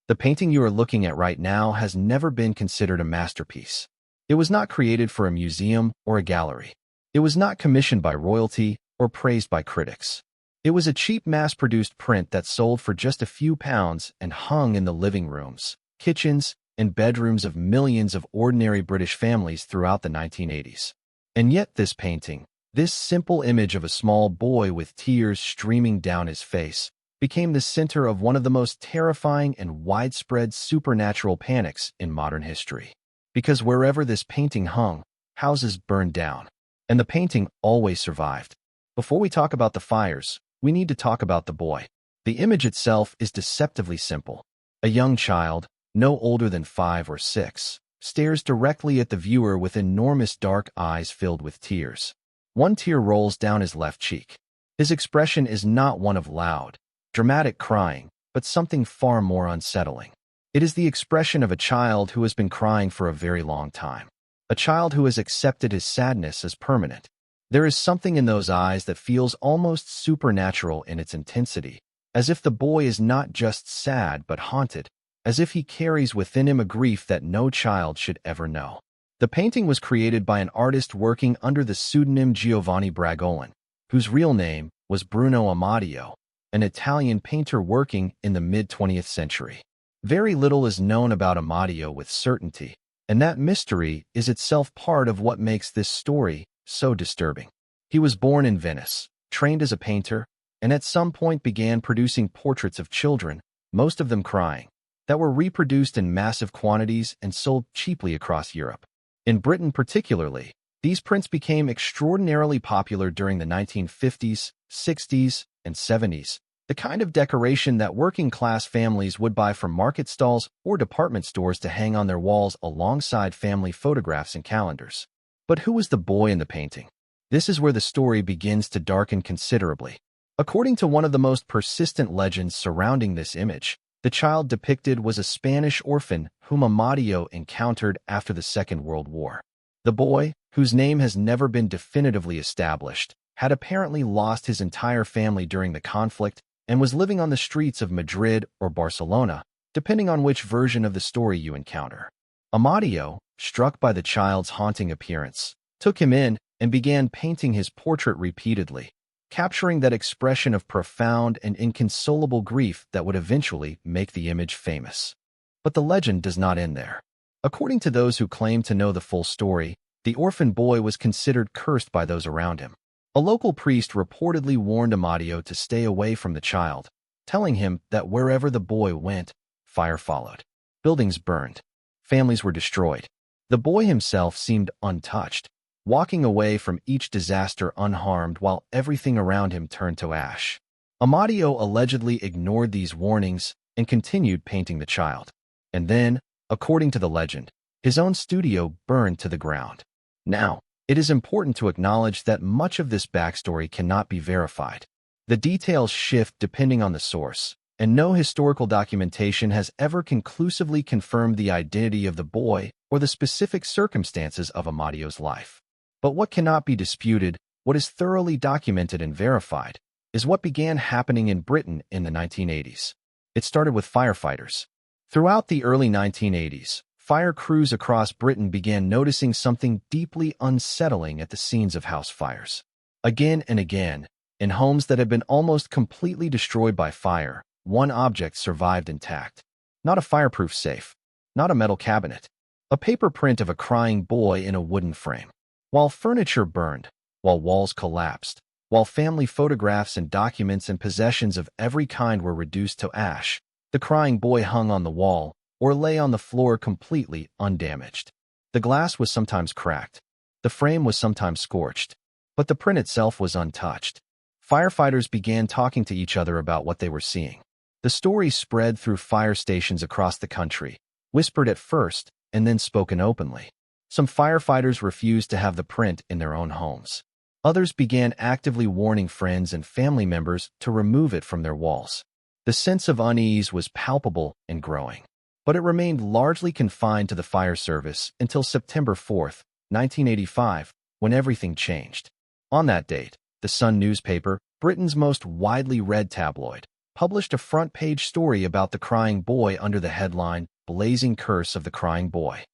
The painting you are looking at right now has never been considered a masterpiece. It was not created for a museum or a gallery. It was not commissioned by royalty or praised by critics. It was a cheap mass-produced print that sold for just a few pounds and hung in the living rooms, kitchens, and bedrooms of millions of ordinary British families throughout the 1980s. And yet this painting, this simple image of a small boy with tears streaming down his face, became the center of one of the most terrifying and widespread supernatural panics in modern history. Because wherever this painting hung, houses burned down, and the painting always survived. Before we talk about the fires, we need to talk about the boy. The image itself is deceptively simple. A young child, no older than 5 or 6, stares directly at the viewer with enormous dark eyes filled with tears. One tear rolls down his left cheek. His expression is not one of loud, dramatic crying, but something far more unsettling. It is the expression of a child who has been crying for a very long time. A child who has accepted his sadness as permanent. There is something in those eyes that feels almost supernatural in its intensity, as if the boy is not just sad but haunted, as if he carries within him a grief that no child should ever know. The painting was created by an artist working under the pseudonym Giovanni Bragolin, whose real name was Bruno Amadio, an Italian painter working in the mid-20th century. Very little is known about Amadio with certainty, and that mystery is itself part of what makes this story so disturbing. He was born in Venice, trained as a painter, and at some point began producing portraits of children, most of them crying, that were reproduced in massive quantities and sold cheaply across Europe. In Britain particularly, these prints became extraordinarily popular during the 1950s, 60s, and 70s, the kind of decoration that working-class families would buy from market stalls or department stores to hang on their walls alongside family photographs and calendars. But who was the boy in the painting? This is where the story begins to darken considerably. According to one of the most persistent legends surrounding this image, the child depicted was a Spanish orphan whom Amadio encountered after the Second World War. The boy, whose name has never been definitively established, had apparently lost his entire family during the conflict and was living on the streets of Madrid or Barcelona, depending on which version of the story you encounter. Amadio, struck by the child's haunting appearance, took him in and began painting his portrait repeatedly, capturing that expression of profound and inconsolable grief that would eventually make the image famous. But the legend does not end there. According to those who claim to know the full story, the orphan boy was considered cursed by those around him. A local priest reportedly warned Amadio to stay away from the child, telling him that wherever the boy went, fire followed. Buildings burned. Families were destroyed. The boy himself seemed untouched, walking away from each disaster unharmed while everything around him turned to ash. Amadio allegedly ignored these warnings and continued painting the child. And then, according to the legend, his own studio burned to the ground. Now, it is important to acknowledge that much of this backstory cannot be verified. The details shift depending on the source, and no historical documentation has ever conclusively confirmed the identity of the boy or the specific circumstances of Amadio's life. But what cannot be disputed, what is thoroughly documented and verified, is what began happening in Britain in the 1980s. It started with firefighters. Throughout the early 1980s, fire crews across Britain began noticing something deeply unsettling at the scenes of house fires. Again and again, in homes that had been almost completely destroyed by fire, one object survived intact. Not a fireproof safe, not a metal cabinet, a paper print of a crying boy in a wooden frame. While furniture burned, while walls collapsed, while family photographs and documents and possessions of every kind were reduced to ash, the crying boy hung on the wall or lay on the floor completely undamaged. The glass was sometimes cracked. The frame was sometimes scorched. But the print itself was untouched. Firefighters began talking to each other about what they were seeing. The story spread through fire stations across the country, whispered at first and then spoken openly. Some firefighters refused to have the print in their own homes. Others began actively warning friends and family members to remove it from their walls. The sense of unease was palpable and growing. But it remained largely confined to the fire service until September 4, 1985, when everything changed. On that date, the Sun newspaper, Britain's most widely read tabloid, published a front-page story about the crying boy under the headline, "Blazing Curse of the Crying Boy."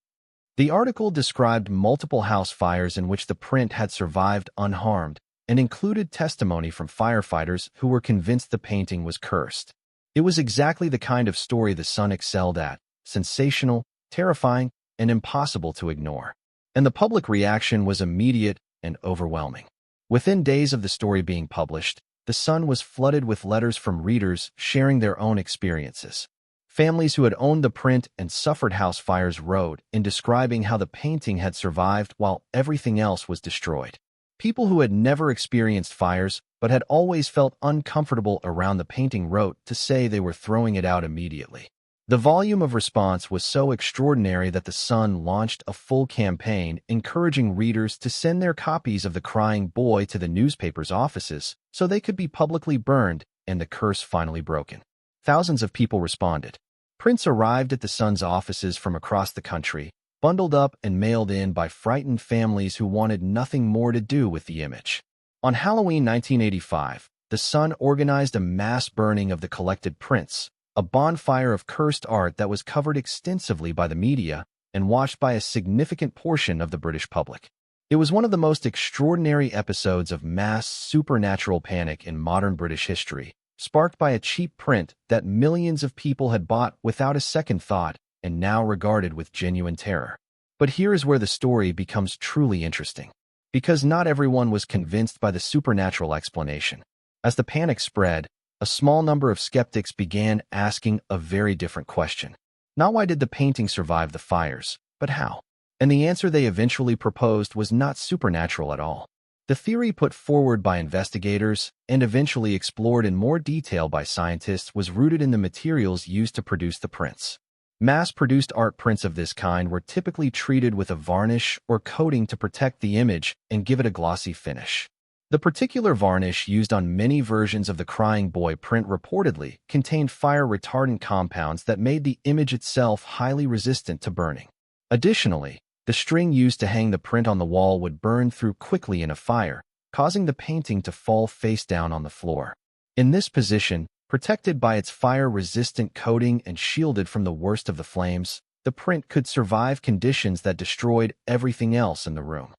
The article described multiple house fires in which the print had survived unharmed and included testimony from firefighters who were convinced the painting was cursed. It was exactly the kind of story the Sun excelled at: sensational, terrifying, and impossible to ignore. And the public reaction was immediate and overwhelming. Within days of the story being published, the Sun was flooded with letters from readers sharing their own experiences. Families who had owned the print and suffered house fires wrote in describing how the painting had survived while everything else was destroyed. People who had never experienced fires but had always felt uncomfortable around the painting wrote to say they were throwing it out immediately. The volume of response was so extraordinary that the Sun launched a full campaign encouraging readers to send their copies of The Crying Boy to the newspaper's offices so they could be publicly burned and the curse finally broken. Thousands of people responded. Prints arrived at the Sun's offices from across the country, bundled up and mailed in by frightened families who wanted nothing more to do with the image. On Halloween 1985, the Sun organized a mass burning of the collected prints, a bonfire of cursed art that was covered extensively by the media and watched by a significant portion of the British public. It was one of the most extraordinary episodes of mass supernatural panic in modern British history, sparked by a cheap print that millions of people had bought without a second thought and now regarded with genuine terror. But here is where the story becomes truly interesting. Because not everyone was convinced by the supernatural explanation. As the panic spread, a small number of skeptics began asking a very different question. Not why did the painting survive the fires, but how? And the answer they eventually proposed was not supernatural at all. The theory put forward by investigators and eventually explored in more detail by scientists was rooted in the materials used to produce the prints. Mass-produced art prints of this kind were typically treated with a varnish or coating to protect the image and give it a glossy finish. The particular varnish used on many versions of the Crying Boy print reportedly contained fire-retardant compounds that made the image itself highly resistant to burning. Additionally, the string used to hang the print on the wall would burn through quickly in a fire, causing the painting to fall face down on the floor. In this position, protected by its fire-resistant coating and shielded from the worst of the flames, the print could survive conditions that destroyed everything else in the room.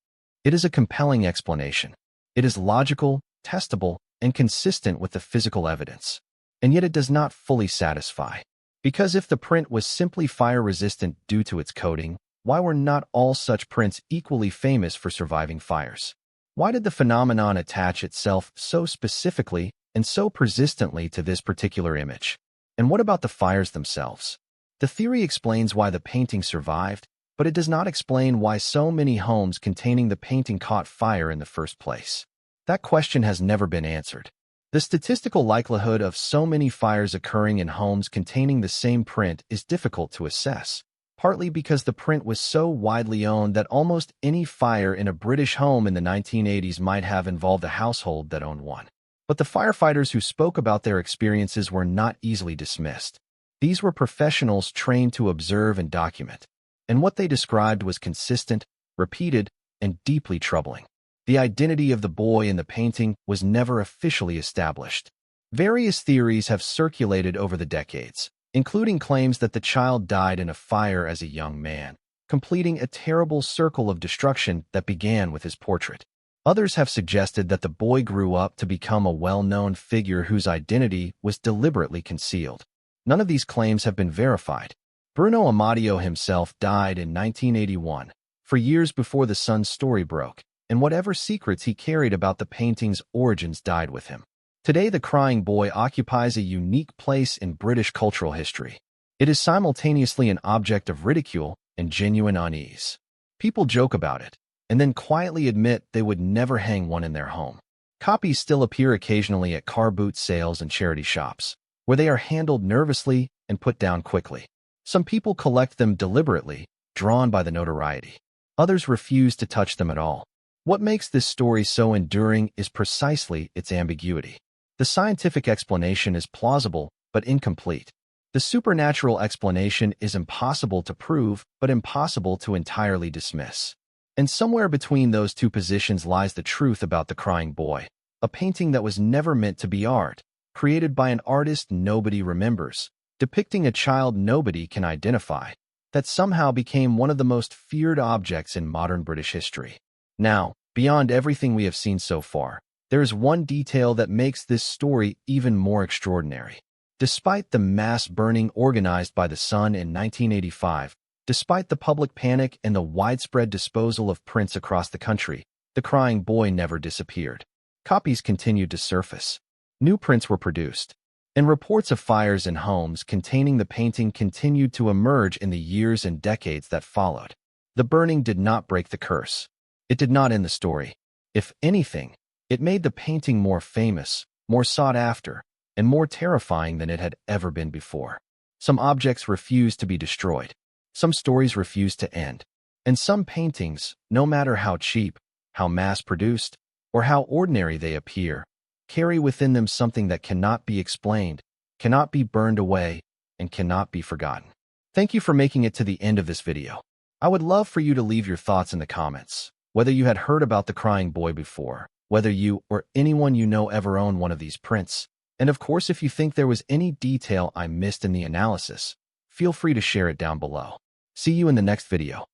It is a compelling explanation. It is logical, testable, and consistent with the physical evidence. And yet it does not fully satisfy. Because if the print was simply fire-resistant due to its coating, why were not all such prints equally famous for surviving fires? Why did the phenomenon attach itself so specifically and so persistently to this particular image? And what about the fires themselves? The theory explains why the painting survived, but it does not explain why so many homes containing the painting caught fire in the first place. That question has never been answered. The statistical likelihood of so many fires occurring in homes containing the same print is difficult to assess, partly because the print was so widely owned that almost any fire in a British home in the 1980s might have involved a household that owned one. But the firefighters who spoke about their experiences were not easily dismissed. These were professionals trained to observe and document. And what they described was consistent, repeated, and deeply troubling. The identity of the boy in the painting was never officially established. Various theories have circulated over the decades, including claims that the child died in a fire as a young man, completing a terrible circle of destruction that began with his portrait. Others have suggested that the boy grew up to become a well-known figure whose identity was deliberately concealed. None of these claims have been verified. Bruno Amadio himself died in 1981, for years before the Sun's story broke, and whatever secrets he carried about the painting's origins died with him. Today, the Crying Boy occupies a unique place in British cultural history. It is simultaneously an object of ridicule and genuine unease. People joke about it, and then quietly admit they would never hang one in their home. Copies still appear occasionally at car boot sales and charity shops, where they are handled nervously and put down quickly. Some people collect them deliberately, drawn by the notoriety. Others refuse to touch them at all. What makes this story so enduring is precisely its ambiguity. The scientific explanation is plausible, but incomplete. The supernatural explanation is impossible to prove, but impossible to entirely dismiss. And somewhere between those two positions lies the truth about the Crying Boy, a painting that was never meant to be art, created by an artist nobody remembers, depicting a child nobody can identify, that somehow became one of the most feared objects in modern British history. Now, beyond everything we have seen so far, there is one detail that makes this story even more extraordinary. Despite the mass burning organized by the Sun in 1985, despite the public panic and the widespread disposal of prints across the country, the crying boy never disappeared. Copies continued to surface. New prints were produced, and reports of fires in homes containing the painting continued to emerge in the years and decades that followed. The burning did not break the curse. It did not end the story. If anything, it made the painting more famous, more sought after, and more terrifying than it had ever been before. Some objects refused to be destroyed. Some stories refused to end. And some paintings, no matter how cheap, how mass-produced, or how ordinary they appear, carry within them something that cannot be explained, cannot be burned away, and cannot be forgotten. Thank you for making it to the end of this video. I would love for you to leave your thoughts in the comments, whether you had heard about the crying boy before, whether you or anyone you know ever owned one of these prints, and of course if you think there was any detail I missed in the analysis, feel free to share it down below. See you in the next video.